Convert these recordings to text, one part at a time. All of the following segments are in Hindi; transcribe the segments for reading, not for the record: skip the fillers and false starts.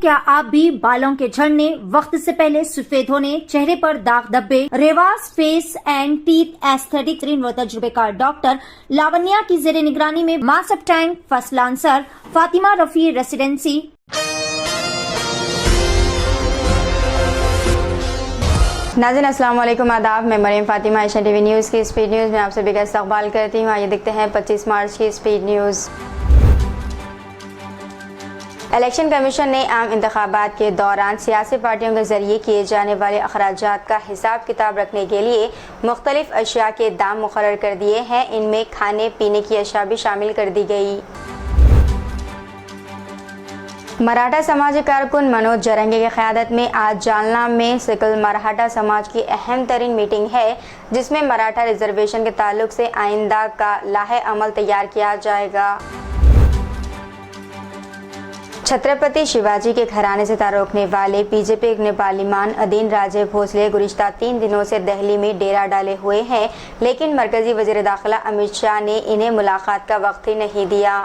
क्या आप भी बालों के झड़ने, वक्त से पहले सफेद होने, चेहरे पर दाग धब्बे, Revas face and teeth aesthetic व तजुर्बेकार डॉक्टर लावण्या की जेर निगरानी में Masab tank first lancer Fatima Rafi residency नाज़रीन अस्सलाम वालेकुम, आदाब। मैं Maryam Fatima Asian TV news की स्पीड न्यूज़ में आप सभी का इस्तकबाल करती हूँ। आइए देखते हैं 25 मार्च की स्पीड न्यूज़। इलेक्शन कमीशन ने आम इंतखाबात के दौरान सियासी पार्टियों के जरिए किए जाने वाले अखराजात का हिसाब किताब रखने के लिए मुख्तलिफ अशिया के दाम मुकर्रर कर दिए हैं। इनमें खाने पीने की अशिया भी शामिल कर दी गई। मराठा समाजी कारकुन मनोज जरंगे की क़यादत में आज जालना में सिकल मराठा समाज की अहम तरीन मीटिंग है, जिसमें मराठा रिजर्वेशन के ताल्लुक से आइंदा का लाहे अमल तैयार किया जाएगा। छत्रपति शिवाजी के घराने से तारुकने वाले बीजेपी के पार्लिमान अदीन राजे भोसले गुज़िश्ता 3 दिनों से दिल्ली में डेरा डाले हुए हैं, लेकिन मरकजी वज़ीर दाखिला अमित शाह ने इन्हें मुलाकात का वक्त ही नहीं दिया।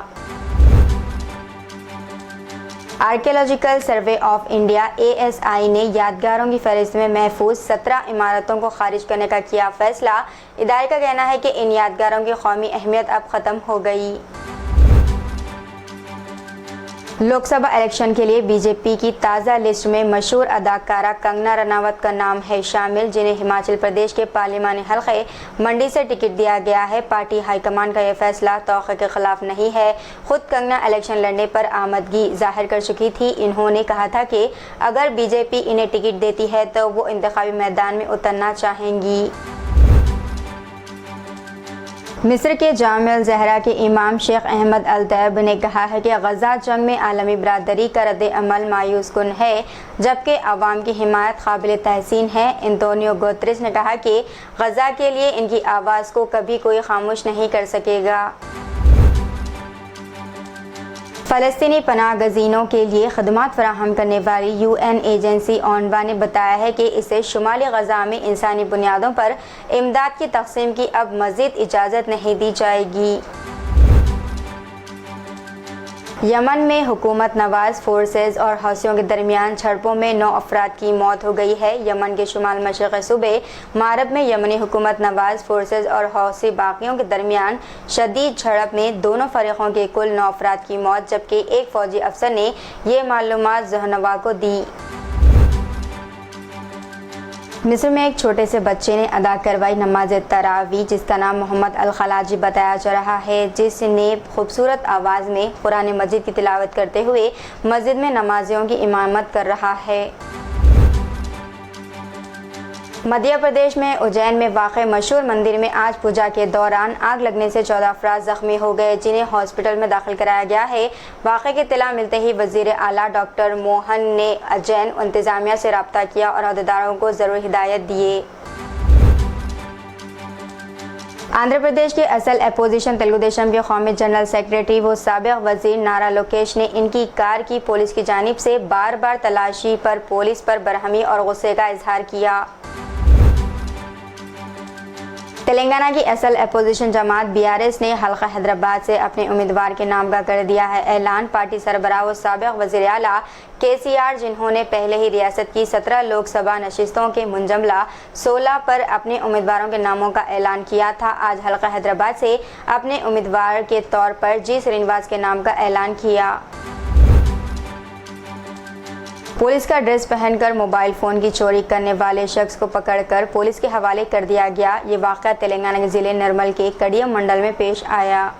Archaeological survey of India ASI ने यादगारों की फहरिस्त में महफूज 17 इमारतों को खारिज करने का किया फैसला। इदारे का कहना है कि इन यादगारों की कौमी अहमियत अब ख़त्म हो गई। लोकसभा इलेक्शन के लिए बीजेपी की ताज़ा लिस्ट में मशहूर अदाकारा कंगना रनावत का नाम है शामिल, जिन्हें हिमाचल प्रदेश के पार्लिमानी हल्के मंडी से टिकट दिया गया है। पार्टी हाईकमान का यह फैसला तौक़े के खिलाफ नहीं है। खुद कंगना इलेक्शन लड़ने पर आमदगी जाहिर कर चुकी थी। इन्होंने कहा था कि अगर बीजेपी इन्हें टिकट देती है तो वो इंतखाबी मैदान में उतरना चाहेंगी। मिस्र के जामिया अल ज़हरा के इमाम शेख अहमद अल तैयब ने कहा है कि गज़ा जंग में आलमी बरादरी का रद्द अमल मायूस कुन है, जबकि अवाम की हिमायत काबिल तहसीन है। एंटोनियो गुतेरेस ने कहा कि गज़ा के लिए इनकी आवाज़ को कभी कोई खामोश नहीं कर सकेगा। फ़लस्तीनी पनाह गज़ीनों के लिए खदमात फराहम करने वाली UN एजेंसी ओनवा ने बताया है कि इसे शुमाली गज़ा में इंसानी बुनियादों पर इमदाद की तक़सीम की अब मज़ीद इजाज़त नहीं दी जाएगी। यमन में हुकूमत नवाज फोर्सेस और हौसियों के दरमियान झड़पों में 9 अफराद की मौत हो गई है। यमन के शुमाल मशरक़ी सूबे मारब में यमनी हुकूमत नवाज फोर्सेस और हौसी बागियों के दरमियान शदीद झड़प में दोनों फरीकों के कुल 9 अफराद की मौत, जबकि एक फ़ौजी अफसर ने यह मालूमात ज़हनवा को दी। मिस्र में एक छोटे से बच्चे ने अदा करवाई नमाज तरावी, जिसका नाम मोहम्मद अल खलाजी बताया जा रहा है, जिसने खूबसूरत आवाज़ में कुरान मजीद की तिलावत करते हुए मस्जिद में नमाजियों की इमामत कर रहा है। मध्य प्रदेश में उज्जैन में वाक़े मशहूर मंदिर में आज पूजा के दौरान आग लगने से 14 अफराद ज़ख्मी हो गए, जिन्हें हॉस्पिटल में दाखिल कराया गया है। वाक़े की इत्तला मिलते ही वज़ीर आला डॉक्टर मोहन ने उज्जैन इंतज़ामिया से रब्ता किया और अहदेदारों को ज़रूरी हिदायत दिए। आंध्र प्रदेश के असल अपोजिशन तेलुगु देशम के कौमी जनरल सेक्रेटरी व साबिक़ वज़ीर नारा लोकेश ने इनकी कार की पुलिस की जानिब से बार बार तलाशी पर पुलिस पर बरहमी और गुस्से का इजहार किया। तेलंगाना की असल अपोजिशन जमात BRS ने हल्का हैदराबाद से अपने उम्मीदवार के नाम का कर दिया है ऐलान। पार्टी सरबराह व साबिक़ वज़ीर आला KCR, जिन्होंने पहले ही रियासत की 17 लोकसभा नशिस्तों के मुंजमला 16 पर अपने उम्मीदवारों के नामों का ऐलान किया था, आज हल्का हैदराबाद से अपने उम्मीदवार के तौर पर G श्रीनिवास के नाम का ऐलान किया। पुलिस का ड्रेस पहनकर मोबाइल फ़ोन की चोरी करने वाले शख्स को पकड़कर पुलिस के हवाले कर दिया गया। ये वाक़या तेलंगाना के ज़िले निर्मल के कडियम मंडल में पेश आया।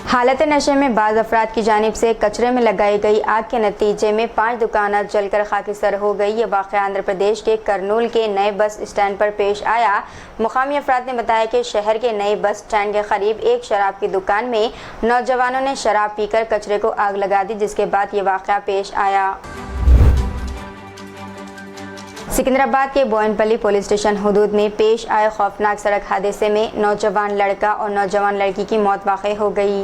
हालत नशे में बाज़ अफराद की जानिब से कचरे में लगाई गई आग के नतीजे में 5 दुकानें जलकर खाकिसर हो गई। ये वाक़या आंध्र प्रदेश के कर्नूल के नए बस स्टैंड पर पेश आया। मुकामी अफराद ने बताया कि शहर के नए बस स्टैंड के करीब एक शराब की दुकान में नौजवानों ने शराब पीकर कचरे को आग लगा दी, जिसके बाद ये वाक़या पेश आया। सिकंदराबाद के बोयनपल्ली पुलिस स्टेशन हुदूद में पेश आए खौफनाक सड़क हादसे में नौजवान लड़का और नौजवान लड़की की मौत वाक़ई हो गई।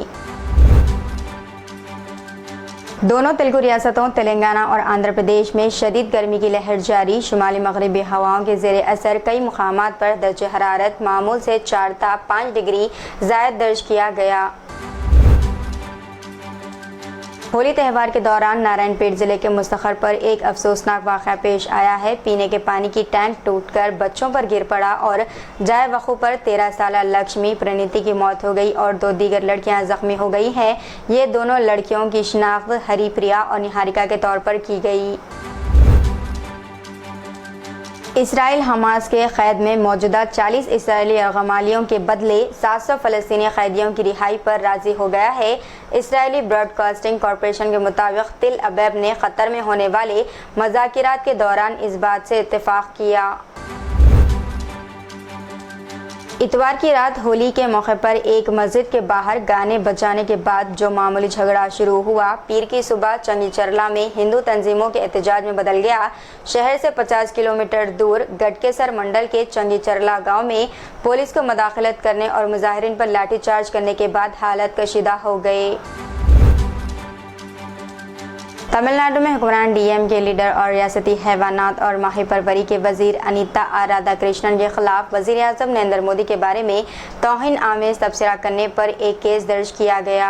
दोनों तेलुगु रियासतों तेलंगाना और आंध्र प्रदेश में शदीद गर्मी की लहर जारी। शुमाली मगरबी हवाओं के ज़ेर असर कई मुकामात पर दर्जे हरारत मामूल से 4 था 5 डिग्री ज़ायद दर्ज किया गया। होली त्यौहार के दौरान नारायणपेट जिले के मुस्तखर पर एक अफसोसनाक वाक़या पेश आया है। पीने के पानी की टैंक टूटकर बच्चों पर गिर पड़ा और जाए वक़ू पर 13 साला लक्ष्मी प्रणीति की मौत हो गई और 2 दीगर लड़कियां जख्मी हो गई हैं। ये दोनों लड़कियों की शिनाख्त हरिप्रिया और निहारिका के तौर पर की गई। इसराइल हमास के क़ैद में मौजूदा 40 इसराइली अरगमालियों के बदले 700 फ़लस्तीनी कैदियों की रिहाई पर राज़ी हो गया है। इसराइली ब्रॉडकास्टिंग कॉरपोरेशन के मुताबिक तिल अबैब ने कतर में होने वाले मज़ाकिरात के दौरान इस बात से इत्तेफाक किया। इतवार की रात होली के मौके पर एक मस्जिद के बाहर गाने बजाने के बाद जो मामूली झगड़ा शुरू हुआ, पीर की सुबह चंगीचरला में हिंदू तंजीमों के एहतजाज में बदल गया। शहर से 50 किलोमीटर दूर गटकेसर मंडल के चंगीचरला गांव में पुलिस को मुदाखलत करने और मुजाहिरीन पर लाठीचार्ज करने के बाद हालत कशीदा हो गए। तमिलनाडु में हुक्मरान डीएम के लीडर और रियासती हैवानात और माही परवरी के वजीर अनीता आर राधाकृष्णन के खिलाफ वजीर आज़म नरेंद्र मोदी के बारे में तौहीन आमेज तबसरा करने पर एक केस दर्ज किया गया।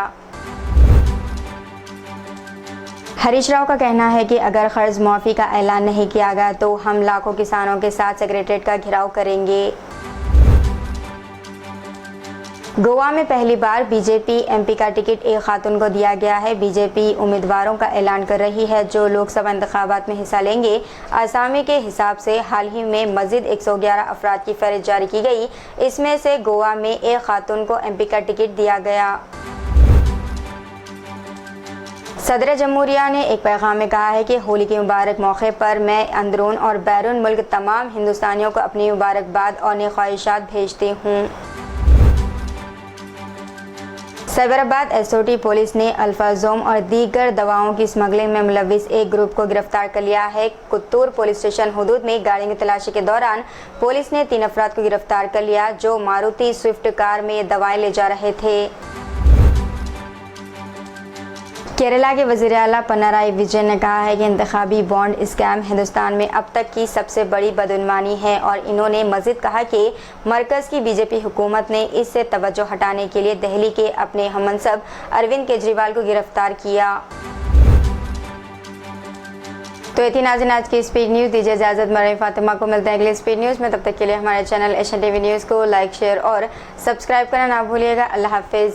हरीश राव का कहना है कि अगर कर्ज माफी का ऐलान नहीं किया गया तो हम लाखों किसानों के साथ सेक्रेटेरिएट का घेराव करेंगे। गोवा में पहली बार बीजेपी एमपी का टिकट एक खातून को दिया गया है। बीजेपी उम्मीदवारों का ऐलान कर रही है जो लोकसभा इंतखाबात में हिस्सा लेंगे। आसामी के हिसाब से हाल ही में मजीद 111 अफराद की फहरिस्त जारी की गई। इसमें से गोवा में एक खातून को एमपी का टिकट दिया गया। सदर जमहूरिया ने एक पैगाम में कहा है कि होली के मुबारक मौके पर मैं अंदरून और बैरून मुल्क तमाम हिंदुस्तानियों को अपनी मुबारकबाद और नेक ख्वाहिशात भेजती हूँ। साइबराबाद एसओटी पुलिस ने अल्फाजोम और दीगर दवाओं की स्मगलिंग में मुलविस एक ग्रुप को गिरफ्तार कर लिया है। कुत्तूर पुलिस स्टेशन हुदूद में गाड़ी की तलाशी के दौरान पुलिस ने 3 अफराद को गिरफ्तार कर लिया जो मारुति स्विफ्ट कार में दवाएं ले जा रहे थे। केरला के वज़ीर आला पिनराई विजयन ने कहा है कि इंतखाबी बॉन्ड स्कैम हिंदुस्तान में अब तक की सबसे बड़ी बदउनवानी है और इन्होंने मज़ीद कहा कि मरकज़ की बीजेपी हुकूमत ने इससे तवज्जो हटाने के लिए दिल्ली के अपने हममनसब अरविंद केजरीवाल को गिरफ्तार किया। तो ये थी नाज़रीन आज की स्पीड न्यूज़। दीजिए इजाज़त, मरई फातिमा को मिलते हैं अगले स्पीड न्यूज़ में। तब तक के लिए हमारे चैनल एशियन टीवी न्यूज़ को लाइक, शेयर और सब्सक्राइब करना ना भूलिएगा। अल्लाह हाफिज़।